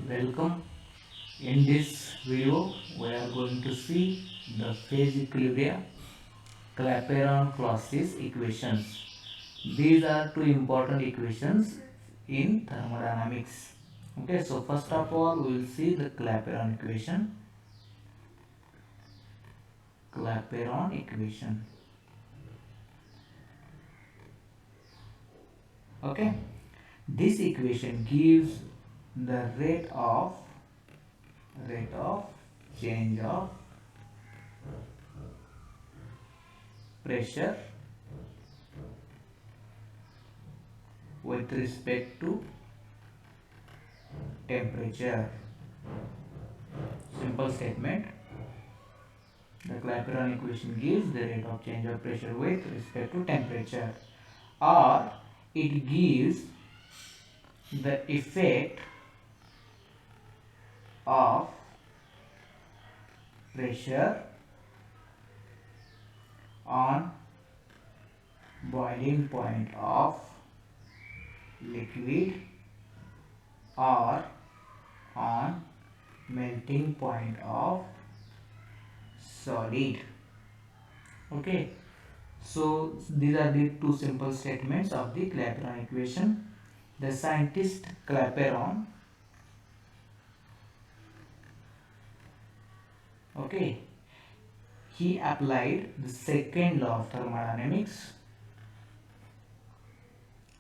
Welcome. In this video, we are going to see the phase equilibria Clapeyron-Clausius equations. These are two important equations in thermodynamics. Okay, so first of all, we will see the Clapeyron equation. Clapeyron equation. Okay, this equation gives the rate of change of pressure with respect to temperature. Simple statement. The Clapeyron equation gives the rate of change of pressure with respect to temperature, or it gives the effect of pressure on boiling point of liquid or on melting point of solid. Okay, so these are the two simple statements of the Clapeyron equation. The scientist Clapeyron, okay, he applied the second law of thermodynamics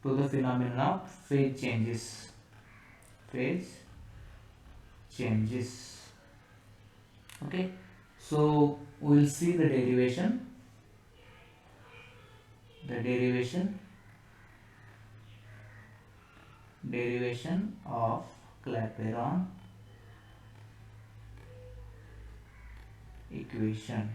to the phenomenon of phase changes. Phase changes. Okay, so we will see the derivation. Derivation of Clapeyron equation.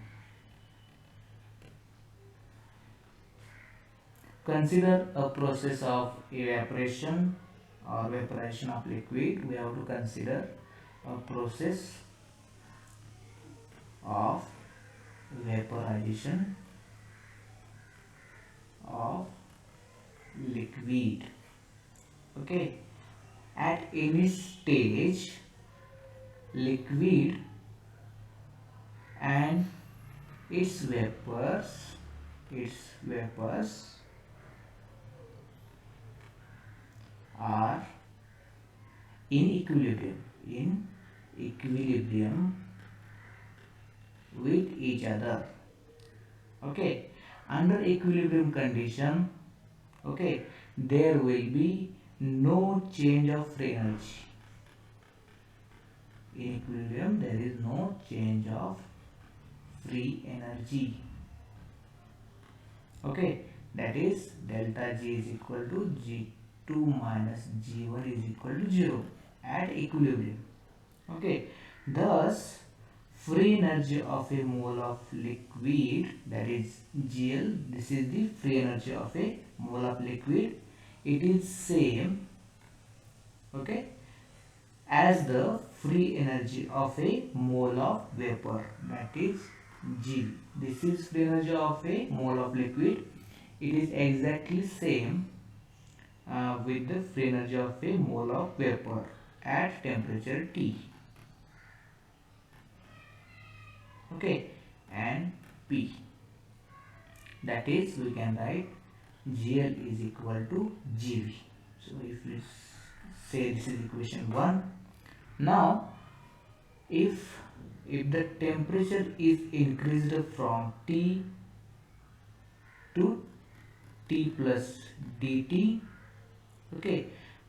Consider a process of evaporation or vaporization of liquid. We have to consider a process of vaporization of liquid. Okay, at any stage, liquid and its vapors are in equilibrium with each other. Okay, under equilibrium condition, okay, there will be no change of free energy. In equilibrium, there is no change of free energy. Okay, that is delta G is equal to G2 minus G1 is equal to 0 at equilibrium. Okay, thus free energy of a mole of liquid, that is GL, this is the free energy of a mole of liquid, it is same, okay, as the free energy of a mole of vapor, that is G. This is free energy of a mole of liquid. It is exactly same with the free energy of a mole of vapor at temperature T. Okay, and P. That is, we can write GL is equal to GV. So if we say this is equation 1. Now, if the temperature is increased from T to T plus dt, okay,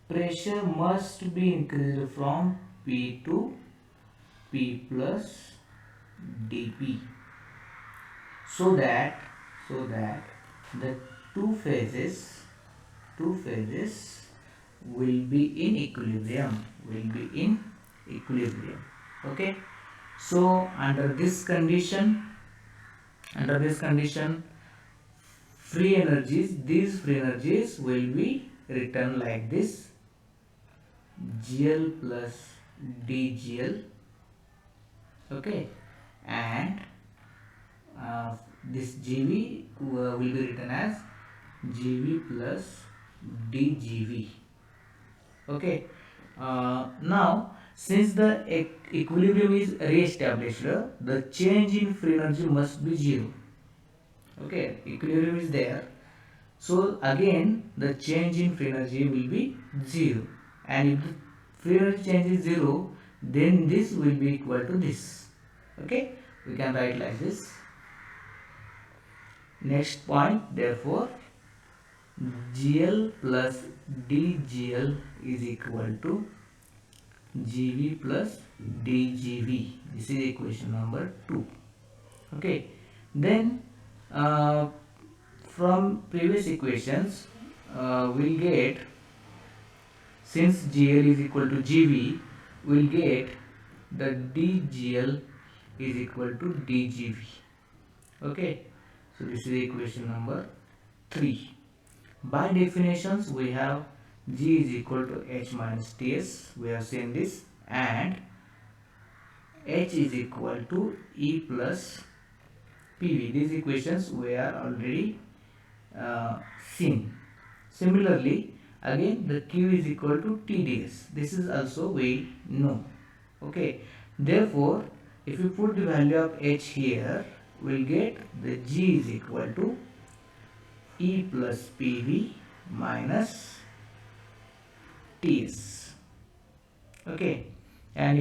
pressure must be increased from P to P plus dP, so that the two phases will be in equilibrium, okay. So under this condition, free energies, these free energies will be written like this: GL plus DGL, okay, and this GV will be written as GV plus DGV. Okay, now Since the equilibrium is re-established, the change in free energy must be zero. Okay, equilibrium is there. So again the change in free energy will be 0, and if the free energy change is 0, then this will be equal to this. Okay, we can write like this. Next point, therefore GL plus DGL is equal to GV plus DGV. This is equation number 2. Okay, then from previous equations we'll get, since GL is equal to GV, we'll get the DGL is equal to DGV. Okay, so this is equation number 3. By definitions, we have G is equal to H minus Ts, we have seen this, and H is equal to E plus PV. These equations we are already seen. Similarly, again the Q is equal to TDS. This is also we know. Okay. Therefore, if you put the value of H here, we'll get the G is equal to E plus PV minus TS. Okay. And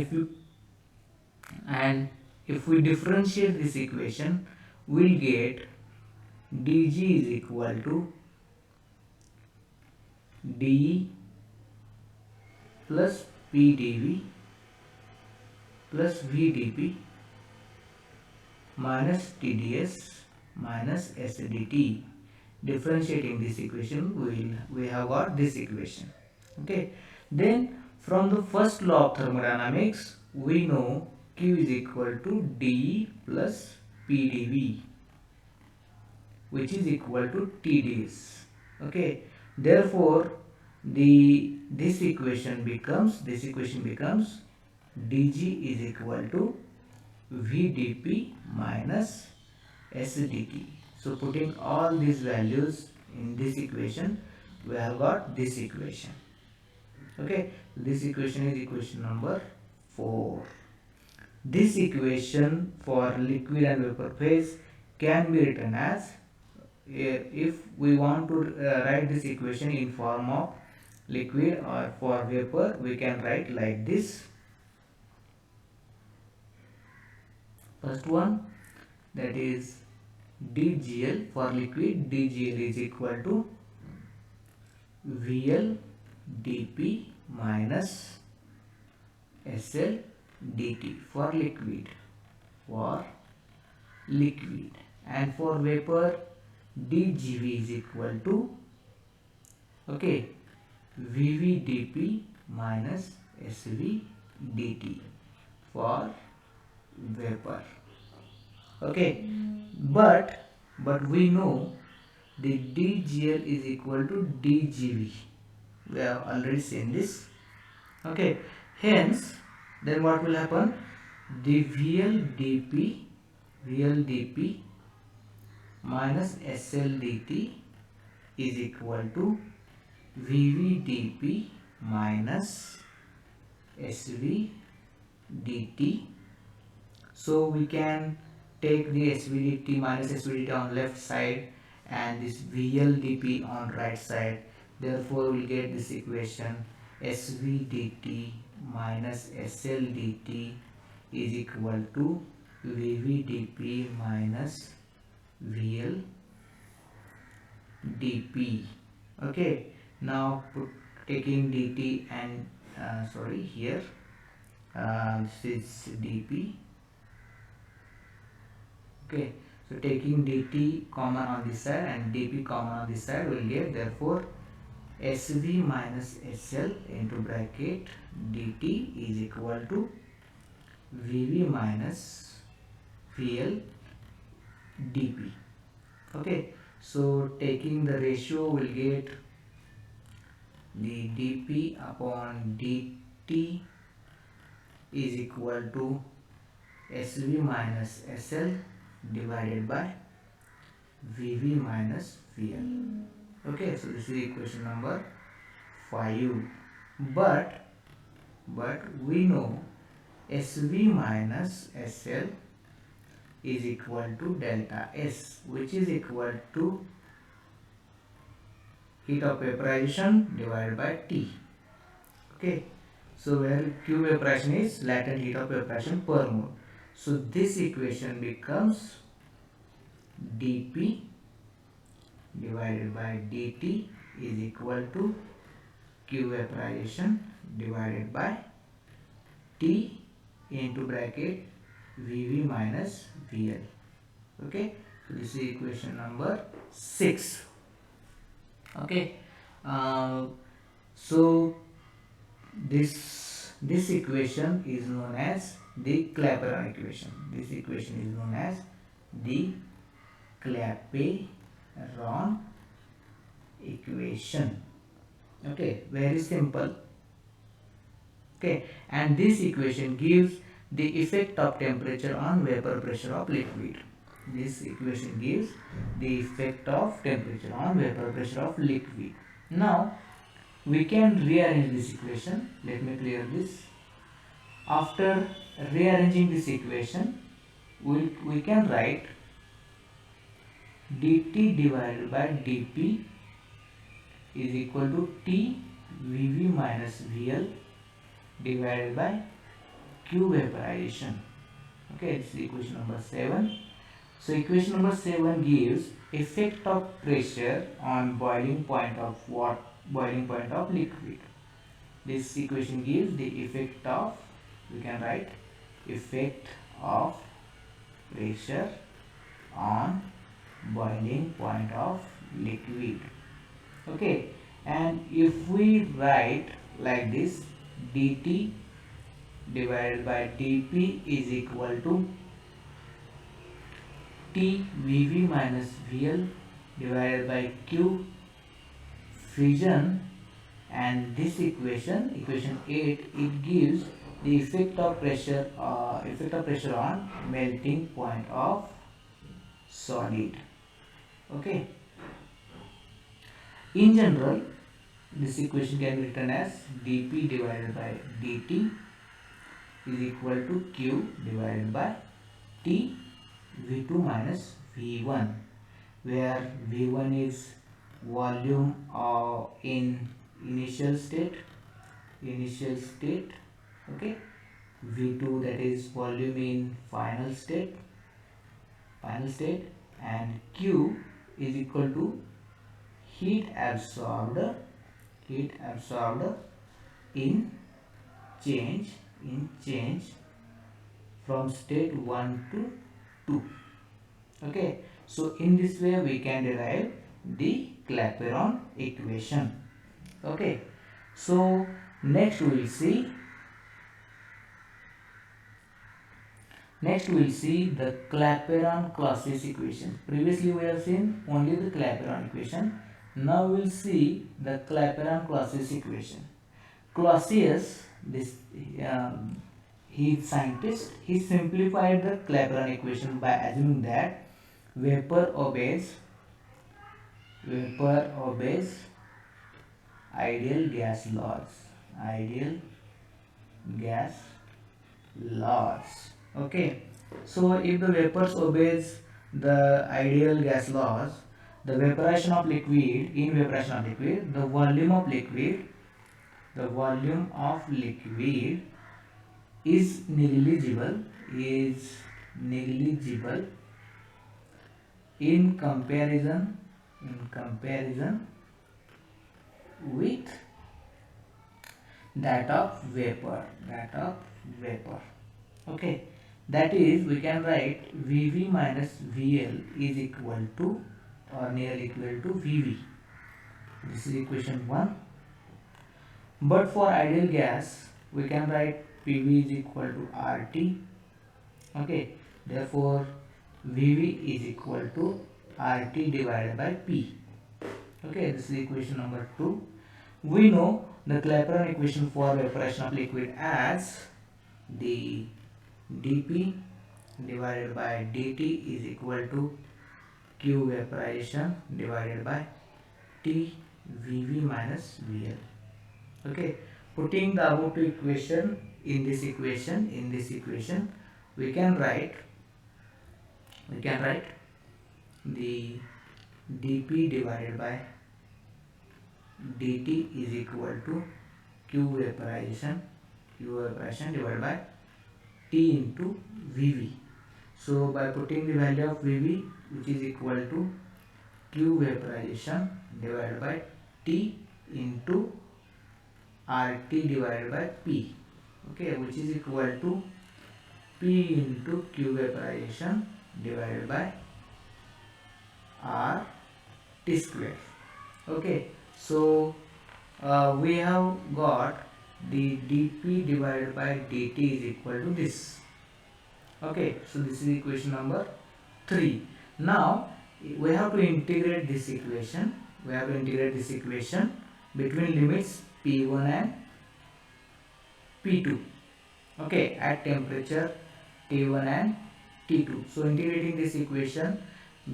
if we differentiate this equation, we'll get dg is equal to dE plus pdv plus vdp minus tds minus sdt. Differentiating this equation, we have got this equation. Okay. Then from the first law of thermodynamics, we know Q is equal to dE plus pdv, which is equal to TDS. Okay. Therefore, this equation becomes dg is equal to vdp minus sdt. So putting all these values in this equation, we have got this equation. Okay, this equation is equation number 4. This equation for liquid and vapor phase can be written as, if we want to write this equation in form of liquid or for vapor, we can write like this. First one, that is dgl. For liquid, dgl is equal to vl dp minus sl dt for liquid, and for vapor, dgv is equal to, okay, vv dp minus sv dt for vapor. Okay, but we know the dgl is equal to dgv. We have already seen this. Okay, hence then what will happen? The vl dp minus sl dt is equal to vv dp minus sv dt. So we can take the SVDT minus SVDT on left side and this VLDP on right side. Therefore, we'll get this equation SVDT minus SLDT is equal to VVDP minus VLDP. Okay. Now taking DT and here this is DP. Okay, so taking dt common on this side and dp common on this side, will get therefore SV minus SL into bracket dt is equal to VV minus VL dp. Okay, so taking the ratio, will get the dp upon dt is equal to SV minus SL divided by VV minus VL. Okay, so this is equation number 5. But but we know SV minus SL is equal to delta S, which is equal to heat of vaporization divided by T. Okay, so where Q vaporization is latent heat of vaporization per mole. So this equation becomes dP divided by dt is equal to Q vaporization divided by T into bracket Vv minus Vl. Okay, so this is equation number 6. Okay, so this equation is known as the Clapeyron equation. This equation is known as the Clapeyron equation. Okay, very simple. Okay, and this equation gives the effect of temperature on vapor pressure of liquid. This equation gives the effect of temperature on vapor pressure of liquid. Now we can rearrange this equation. Let me clear this. After rearranging this equation, we can write dt divided by dp is equal to T Vv minus Vl divided by Q vaporization. Okay, this is equation number 7. So equation number 7 gives effect of pressure on boiling point of liquid. This equation gives the effect of, we can write effect of pressure on boiling point of liquid. Okay, and if we write like this, dt divided by dp is equal to T Vv minus Vl divided by Q fusion, and this equation 8, it gives the effect of pressure on melting point of solid. Okay, in general this equation can be written as dp divided by dt is equal to Q divided by T V2 minus V1, where V1 is volume in initial state, okay, V2 that is volume in final state, and Q is equal to heat absorbed in change from state 1 to 2. Okay, so in this way we can derive the Clapeyron equation. Okay, so next we will see the Clapeyron-Clausius equation. Previously we have seen only the Clapeyron equation. Now we will see the Clapeyron-Clausius equation. Clausius, he is scientist. He simplified the Clapeyron equation by assuming that vapor obeys ideal gas laws. Okay, so if the vapors obeys the ideal gas laws, the evaporation of liquid, the volume of liquid is negligible in comparison with that of vapor. Okay, that is, we can write Vv minus Vl is equal to or nearly equal to Vv. This is equation 1. But for ideal gas we can write Pv is equal to RT. Okay, therefore Vv is equal to RT divided by P. Okay, this is equation number 2. We know the Clapeyron equation for evaporation of liquid as the dP divided by dt is equal to Q vaporization divided by T Vv minus Vl. Okay, putting the above two equation in this equation, we can write the dp divided by dt is equal to q evaporation divided by T into Vv. So by putting the value of Vv, which is equal to Q vaporization divided by T into RT divided by P, okay, which is equal to P into Q vaporization divided by RT square. Okay, so we have got the dp divided by dt is equal to this. Okay, so this is equation number 3. Now we have to integrate this equation. Between limits P1 and P2. Okay, at temperature T1 and T2. So integrating this equation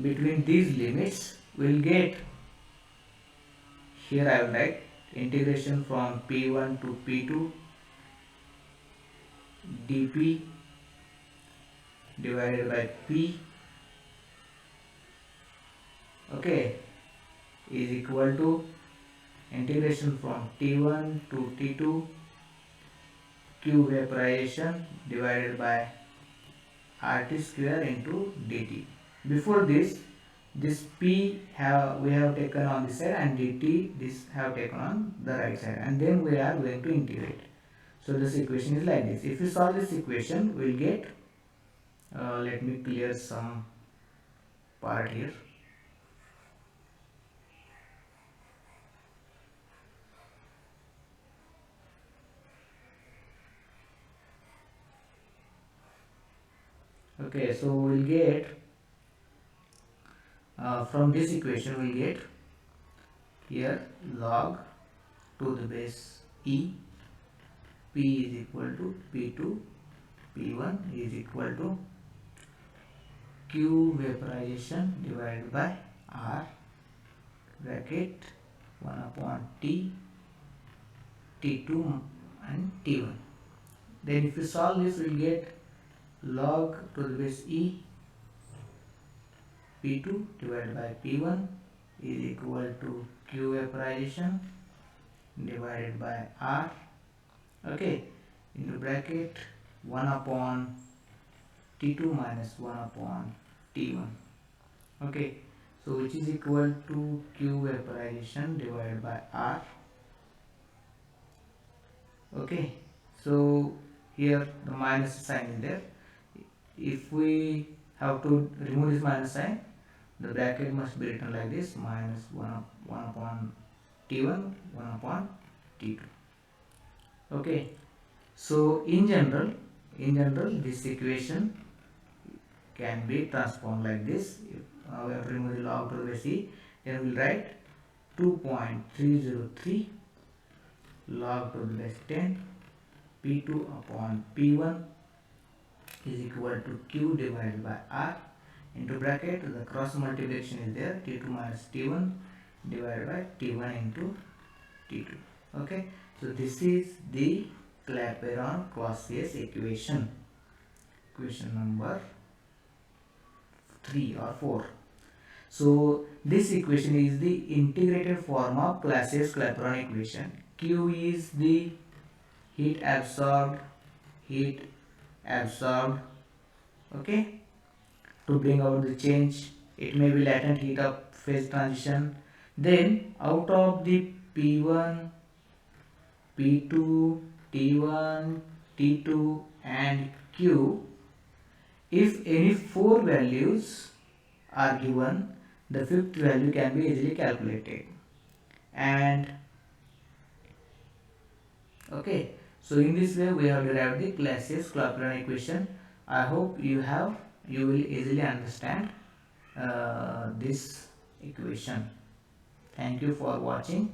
between these limits, will get, here I will write integration from P1 to P2 dp divided by P, okay, is equal to integration from T1 to T2 Q vaporization divided by RT square into dt. Before this P we have taken on this side, and dt this have taken on the right side, and then we are going to integrate. So this equation is like this. If you solve this equation, we will get, let me clear some part here. Okay, so we will get, from this equation we will get here log to the base e, P is equal to P2, P1 is equal to Q vaporization divided by R bracket 1 upon T, T2 and T1. Then if you solve this, we will get log to the base e, P2 divided by P1 is equal to Q vaporization divided by R, okay, into bracket 1 upon T2 minus 1 upon T1, okay, so which is equal to Q vaporization divided by R, okay. So here the minus sign is there. If we have to remove this minus sign, the bracket must be written like this: minus 1 upon T1, 1 upon T2. Okay, so in general this equation can be transformed like this. If we have to remove the log to the base e, then we will write 2.303 log to the base 10 P2 upon P1 is equal to Q divided by R, into bracket the cross multiplication is there, T2 minus T1 divided by T1 into T2. Okay, so this is the Clapeyron-Clausius equation number 3 or 4. So this equation is the integrated form of Clausius-Clapeyron equation. Q is the heat absorbed, okay, to bring out the change. It may be latent heat of phase transition. Then out of the P1, P2, T1, T2 and Q, if any 4 values are given, the fifth value can be easily calculated. And okay, so in this way we have derived the Clausius-Clapeyron equation. I hope you will easily understand this equation. Thank you for watching.